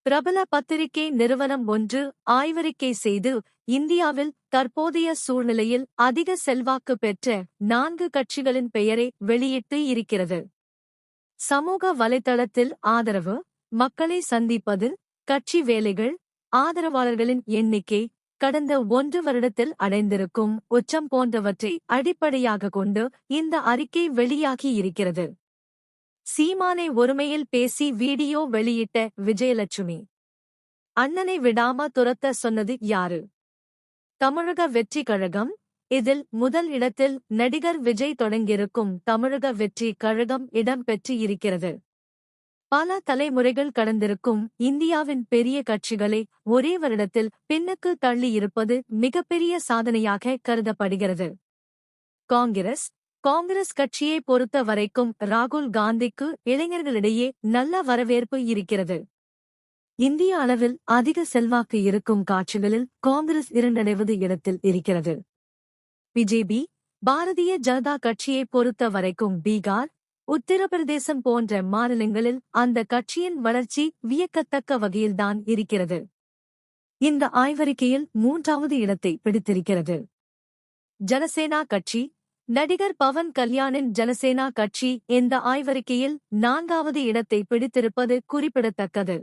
பிரபல பத்திரிகை நிறுவனம் ஒன்று ஆய்வறிக்கை செய்து இந்தியாவில் தற்போதைய சூழ்நிலையில் அதிக செல்வாக்கு பெற்ற 4 கட்சிகளின் பெயரை வெளியிட்டு இருக்கிறது. சமூக வலைதளத்தில் ஆதரவு, மக்களை சந்திப்பது, கட்சி வேலைகள், ஆதரவாளர்களின் எண்ணிக்கை, கடந்த 1 வருடத்தில் அடைந்திருக்கும் உச்சம் போன்றவற்றை அடிப்படையாக கொண்டு இந்த அறிக்கை வெளியாகி இருக்கிறது. சீமானை ஒருமையில் பேசி வீடியோ வெளியிட்ட விஜயலட்சுமி. அண்ணனை விடாம துரத்த சொன்னது யாரு? தமிழக வெற்றி கழகம். இதில் முதல் இடத்தில் நடிகர் விஜய் தொடங்கியிருக்கும் தமிழக வெற்றி கழகம் இடம் பெற்று இருக்கிறது. பல தலைமுறைகள் கடந்திருக்கும் இந்தியாவின் பெரிய கட்சிகளை ஒரே வருடத்தில் பின்னுக்கு தள்ளியிருப்பது மிகப்பெரிய சாதனையாக கருதப்படுகிறது. காங்கிரஸ் கட்சியை பொறுத்த வரைக்கும் ராகுல் காந்திக்கு இளைஞர்களிடையே நல்ல வரவேற்பு இருக்கிறது. இந்திய அளவில் அதிக செல்வாக்கு இருக்கும் காட்சிகளில் காங்கிரஸ் 2வது இடத்தில் இருக்கிறது. பிஜேபி, பாரதிய ஜனதா கட்சியை பொறுத்த வரைக்கும் பீகார், உத்தரப்பிரதேசம் போன்ற மாநிலங்களில் அந்த கட்சியின் வளர்ச்சி வியக்கத்தக்க வகையில்தான் இருக்கிறது. இந்த ஆய்வறிக்கையில் 3வது இடத்தை பிடித்திருக்கிறது. ஜனசேனா கட்சி. நடிகர் பவன் கல்யாணின் ஜனசேனா கட்சி இந்த ஆய்வறிக்கையில் 4வது இடத்தை பிடித்திருப்பது குறிப்பிடத்தக்கது.